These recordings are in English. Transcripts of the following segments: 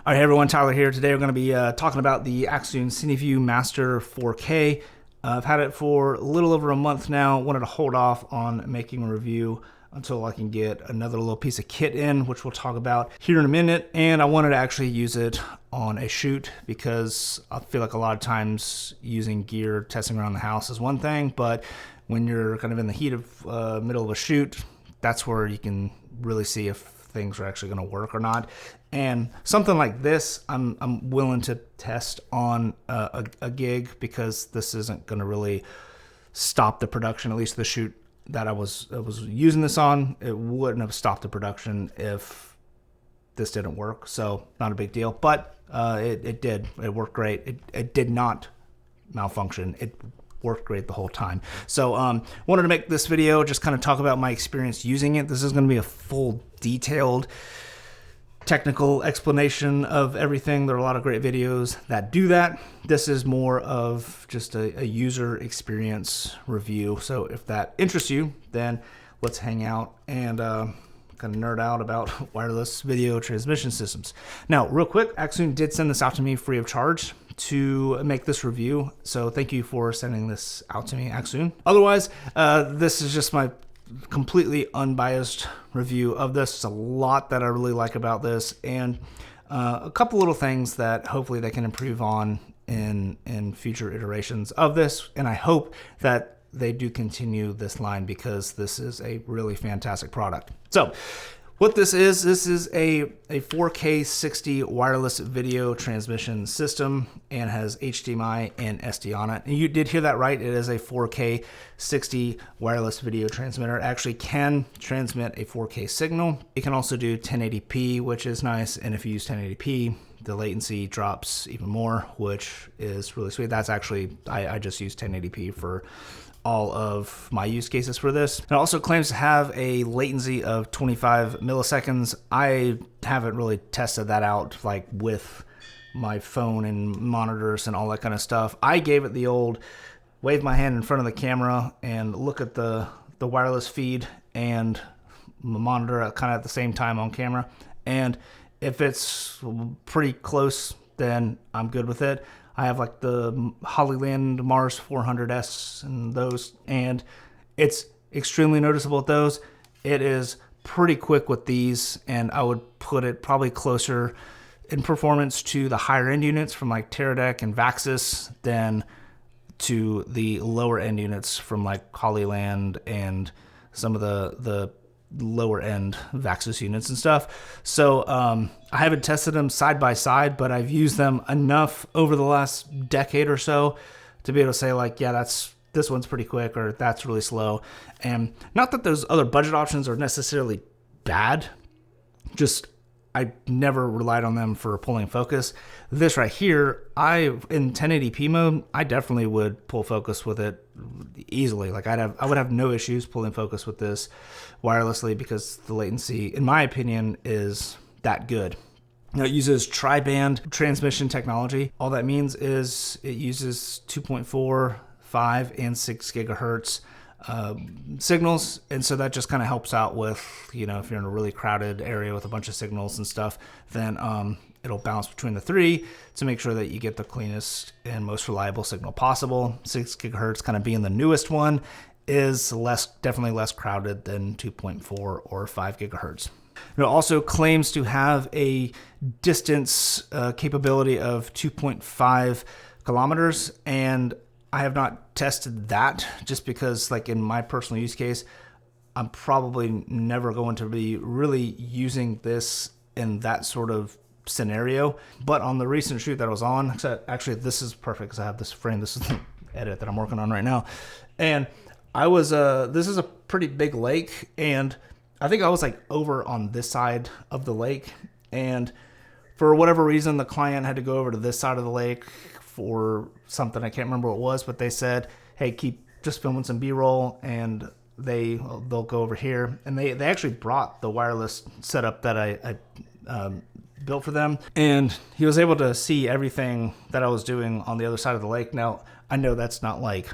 All right, hey everyone, Tyler here. Today we're going to be talking about the Accsoon Cineview Master 4K. I've had it for a little over a month now. Wanted to hold off on making a review until I can get another little piece of kit in, which we'll talk about here in a minute. And I wanted to actually use it on a shoot because I feel like a lot of times using gear, testing around the house is one thing, but when you're kind of in the heat of middle of a shoot, that's where you can really see if things are actually going to work or not. And something like this, I'm willing to test on a gig because this isn't going to really stop the production. At least the shoot that I was using this on, it wouldn't have stopped the production if this didn't work. So not a big deal, but it did. It worked great. It did not malfunction. It worked great the whole time. So wanted to make this video, just kind of talk about my experience using it. This is going to be a full detailed technical explanation of everything. There are a lot of great videos that do that. This is more of just a user experience review. So if that interests you, then let's hang out and kind of nerd out about wireless video transmission systems. Now, real quick, Accsoon did send this out to me free of charge to make this review. So thank you for sending this out to me, Accsoon. Otherwise, this is just my completely unbiased review of this. There's a lot that I really like about this, and a couple little things that hopefully they can improve on in future iterations of this. And I hope that they do continue this line because this is a really fantastic product. So what this is a 4K 60 wireless video transmission system and has HDMI and SD on it. And you did hear that right. It is a 4K 60 wireless video transmitter. It actually can transmit a 4K signal. It can also do 1080p, which is nice. And if you use 1080p, the latency drops even more, which is really sweet. That's actually, I just use 1080p for all of my use cases for this. It also claims to have a latency of 25 milliseconds. I haven't really tested that out like with my phone and monitors and all that kind of stuff. I gave it the old wave my hand in front of the camera and look at the wireless feed and monitor kind of at the same time on camera. And if it's pretty close, then I'm good with it. I have like the Hollyland Mars 400S and those, and it's extremely noticeable with those. It is pretty quick with these, and I would put it probably closer in performance to the higher end units from like Teradek and Vaxis than to the lower end units from like Hollyland and some of the lower end Vaxis units and stuff. So I haven't tested them side by side, but I've used them enough over the last decade or so to be able to say like, yeah, this one's pretty quick or that's really slow. And not that those other budget options are necessarily bad, just I never relied on them for pulling focus. This right here, in 1080p mode, I definitely would pull focus with it easily. Like I would have no issues pulling focus with this wirelessly because the latency, in my opinion, is that good. Now, it uses tri-band transmission technology. All that means is it uses 2.4, 5, and 6 gigahertz signals, and so that just kind of helps out with, you know, if you're in a really crowded area with a bunch of signals and stuff, then it'll bounce between the three to make sure that you get the cleanest and most reliable signal possible. 6 gigahertz kind of being the newest one is definitely less crowded than 2.4 or 5 gigahertz. It also claims to have a distance capability of 2.5 kilometers, and I have not tested that just because, like, in my personal use case, I'm probably never going to be really using this in that sort of scenario. But on the recent shoot that I was on, actually this is perfect because I have this frame. This is the edit that I'm working on right now. And this is a pretty big lake, and I think I was like over on this side of the lake, and for whatever reason, the client had to go over to this side of the lake for something. I can't remember what it was, but they said, hey, keep just filming some B-roll, and they'll go over here. And they actually brought the wireless setup that I built for them, and he was able to see everything that I was doing on the other side of the lake. Now, I know that's not like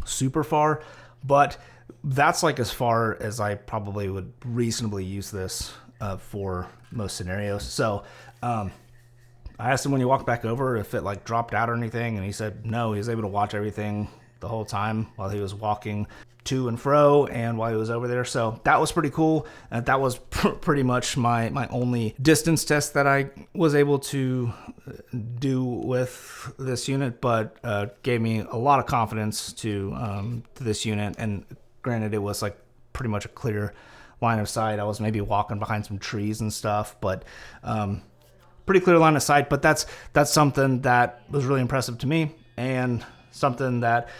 super far, but that's like as far as I probably would reasonably use this for most scenarios. So I asked him when he walked back over if it like dropped out or anything, and he said no, he was able to watch everything the whole time while he was walking to and fro and while he was over there. So that was pretty cool. That was pretty much my only distance test that I was able to do with this unit, but gave me a lot of confidence to this unit. And granted, it was like pretty much a clear line of sight. I was maybe walking behind some trees and stuff, but pretty clear line of sight. But that's something that was really impressive to me, and something that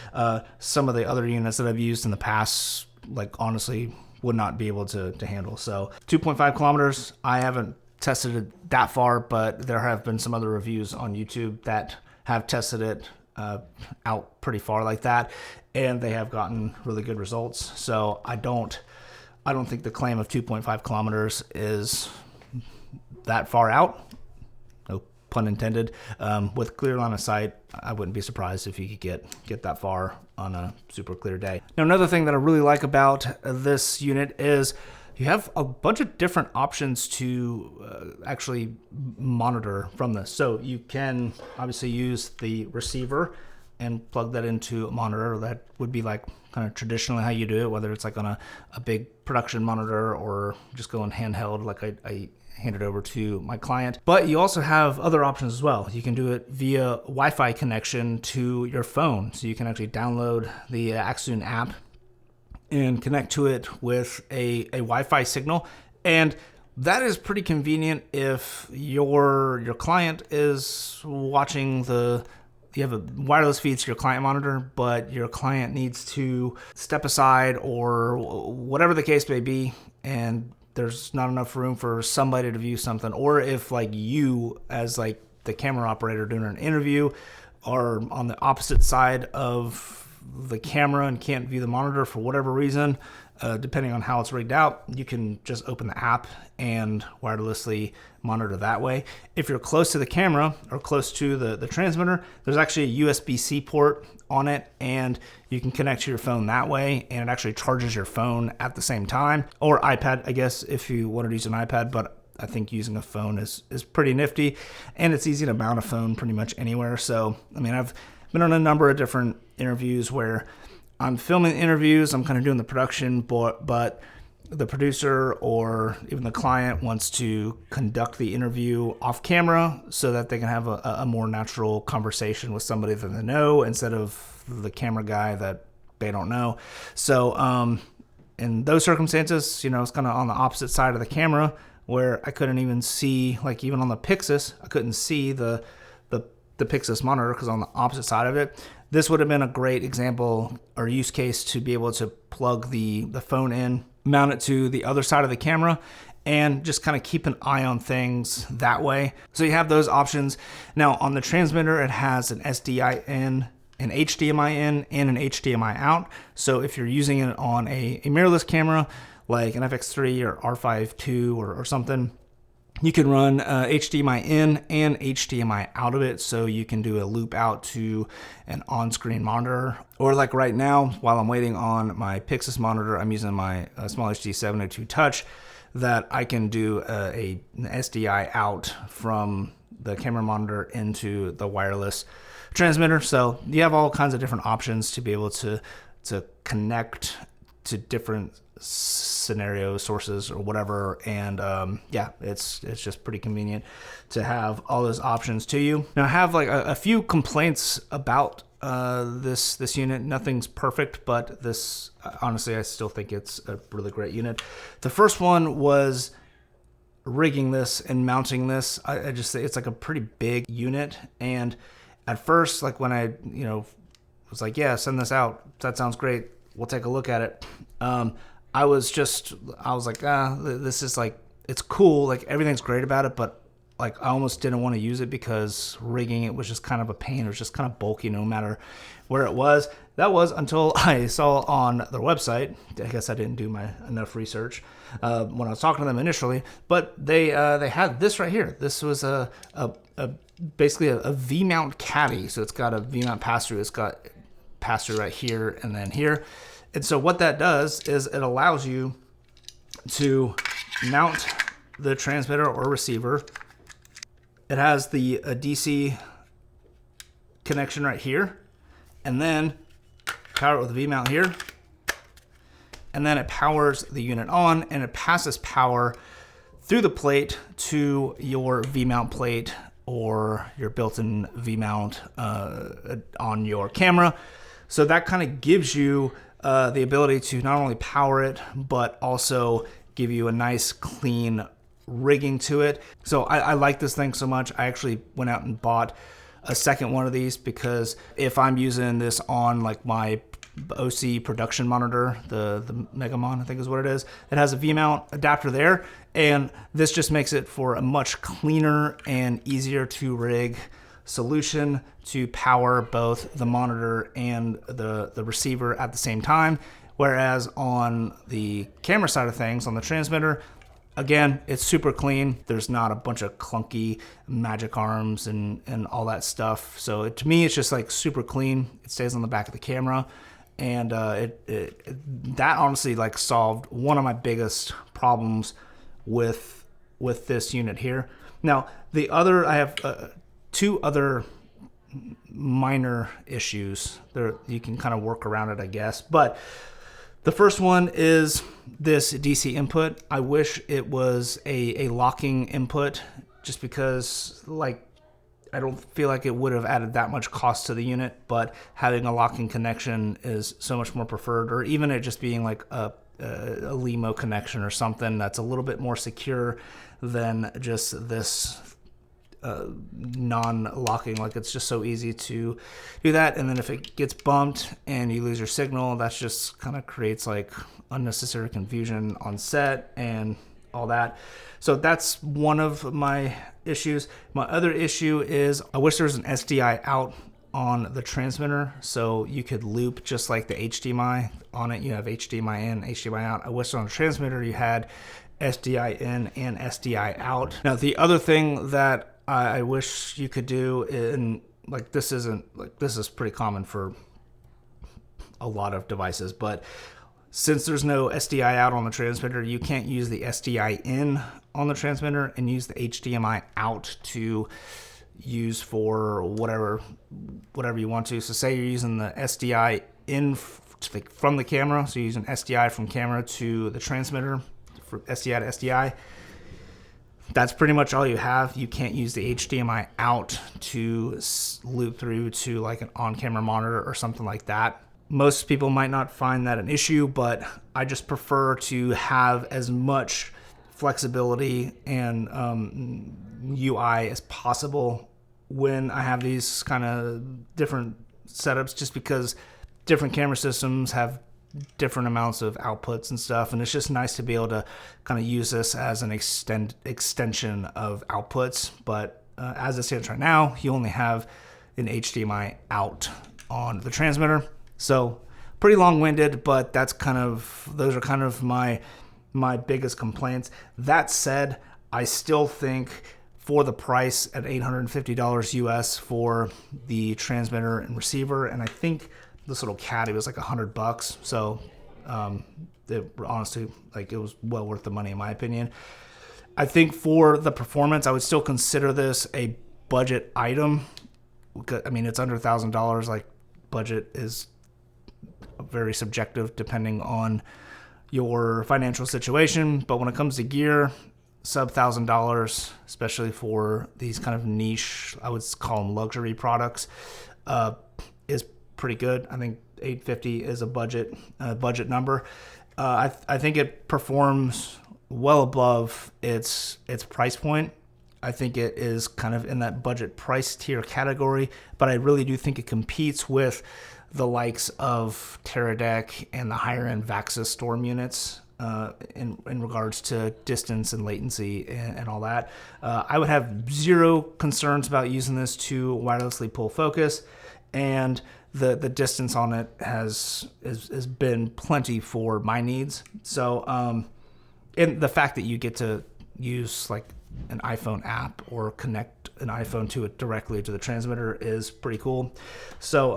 some of the other units that I've used in the past, like honestly, would not be able to handle. So 2.5 kilometers, I haven't tested it that far, but there have been some other reviews on YouTube that have tested it out pretty far like that, and they have gotten really good results. So I don't think the claim of 2.5 kilometers is that far out. No pun intended. With clear line of sight, I wouldn't be surprised if you could get that far on a super clear day. Now, another thing that I really like about this unit is you have a bunch of different options to actually monitor from this. So you can obviously use the receiver and plug that into a monitor. That would be like kind of traditionally how you do it, whether it's like on a big production monitor or just going handheld like I hand it over to my client. But you also have other options as well. You can do it via Wi-Fi connection to your phone. So you can actually download the Accsoon app and connect to it with a Wi-Fi signal. And that is pretty convenient if your client is watching you have a wireless feed to your client monitor, but your client needs to step aside or whatever the case may be, and there's not enough room for somebody to view something. Or if like you as like the camera operator doing an interview are on the opposite side of the camera and can't view the monitor for whatever reason, depending on how it's rigged out, you can just open the app and wirelessly monitor that way. If you're close to the camera or close to the transmitter, there's actually a USB-C port on it, and you can connect to your phone that way, and it actually charges your phone at the same time. Or iPad, I guess, if you wanted to use an iPad, but I think using a phone is pretty nifty, and it's easy to mount a phone pretty much anywhere. So, I mean, I've been on a number of different interviews where I'm filming interviews, I'm kind of doing the production, but the producer or even the client wants to conduct the interview off camera so that they can have a more natural conversation with somebody that they know instead of the camera guy that they don't know. So in those circumstances, it's kind of on the opposite side of the camera where I couldn't even see, like even on the Pixis, I couldn't see the Pixis monitor because on the opposite side of it. This would have been a great example or use case to be able to plug the phone in, mount it to the other side of the camera, and just kind of keep an eye on things that way. So you have those options. Now on the transmitter, it has an SDI in, an HDMI in, and an HDMI out. So if you're using it on a mirrorless camera, like an FX3 or R5 II or something, you can run HDMI in and HDMI out of it, so you can do a loop out to an on-screen monitor. Or like right now, while I'm waiting on my Pixis monitor, I'm using my Small HD 702 Touch, that I can do an SDI out from the camera monitor into the wireless transmitter. So you have all kinds of different options to be able to connect to different scenario sources or whatever, and it's just pretty convenient to have all those options to you. Now I have like a few complaints about this unit. Nothing's perfect, but this honestly I still think it's a really great unit. The first one was rigging this and mounting this. I just say it's like a pretty big unit, and at first, like when I was like, yeah, send this out, that sounds great, we'll take a look at it. I was like, this is like, it's cool, like everything's great about it, but like I almost didn't want to use it because rigging it was just kind of a pain. It was just kind of bulky no matter where it was. That was until I saw on their website. I guess I didn't do enough research when I was talking to them initially, but they had this right here. This was basically a V-mount caddy. So it's got a V-mount pass-through. It's got pass-through right here and then here. And so what that does is it allows you to mount the transmitter or receiver it has the DC connection right here, and then power it with the V-mount here, and then it powers the unit on, and it passes power through the plate to your V-mount plate or your built-in V-mount on your camera. So that kind of gives you the ability to not only power it, but also give you a nice clean rigging to it. So I like this thing so much. I actually went out and bought a second one of these, because if I'm using this on like my OC production monitor, the Megamon, I think is what it is, it has a V-mount adapter there, and this just makes it for a much cleaner and easier to rig solution to power both the monitor and the receiver at the same time. Whereas on the camera side of things, on the transmitter, again, it's super clean. There's not a bunch of clunky magic arms and all that stuff. So to me, it's just like super clean. It stays on the back of the camera. And that honestly like solved one of my biggest problems with this unit here. Now, I have two other minor issues. You can kind of work around it, I guess. But the first one is this DC input. I wish it was a locking input, just because like I don't feel like it would have added that much cost to the unit, but having a locking connection is so much more preferred, or even it just being like a LEMO connection or something that's a little bit more secure than just this non-locking. Like, it's just so easy to do that, and then if it gets bumped and you lose your signal, that's just kind of creates like unnecessary confusion on set and all that. So that's one of my issues. My other issue is I wish there was an SDI out on the transmitter, so you could loop just like the HDMI on it. You have HDMI in, HDMI out. I wish on the transmitter you had SDI in and SDI out. Now, the other thing that I wish you could do, and like this is pretty common for a lot of devices, but since there's no SDI out on the transmitter, you can't use the SDI in on the transmitter and use the HDMI out to use for whatever you want to. So say you're using the SDI in from the camera, so you're using SDI from camera to the transmitter, for SDI to SDI. That's pretty much all you have. You can't use the HDMI out to loop through to like an on-camera monitor or something like that. Most people might not find that an issue, but I just prefer to have as much flexibility and UI as possible when I have these kind of different setups, just because different camera systems have different amounts of outputs and stuff, and it's just nice to be able to kind of use this as an extension of outputs. But as it stands right now, you only have an HDMI out on the transmitter. So pretty long-winded, but those are kind of my biggest complaints. That said, I still think for the price at $850 US for the transmitter and receiver, and I think this little caddy was like $100. So honestly, like, it was well worth the money in my opinion. I think for the performance, I would still consider this a budget item. I mean, it's under $1,000. Like, budget is very subjective depending on your financial situation, but when it comes to gear, sub $1,000, especially for these kind of niche, I would call them luxury products, is pretty good. I think $850 is a budget number. I think it performs well above its price point. I think it is kind of in that budget price tier category, but I really do think it competes with the likes of Teradek and the higher end Vaxis Storm units in regards to distance and latency and all that. I would have zero concerns about using this to wirelessly pull focus, and the distance on it has been plenty for my needs. So and the fact that you get to use like an iPhone app or connect an iPhone to it directly to the transmitter is pretty cool. So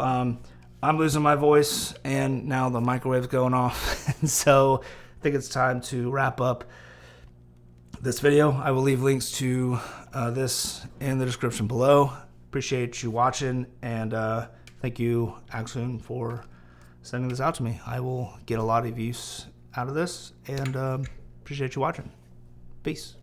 I'm losing my voice, and now the microwave's going off. And so I think it's time to wrap up this video. I will leave links to this in the description below. Appreciate you watching, and thank you, Accsoon, for sending this out to me. I will get a lot of use out of this, and appreciate you watching. Peace.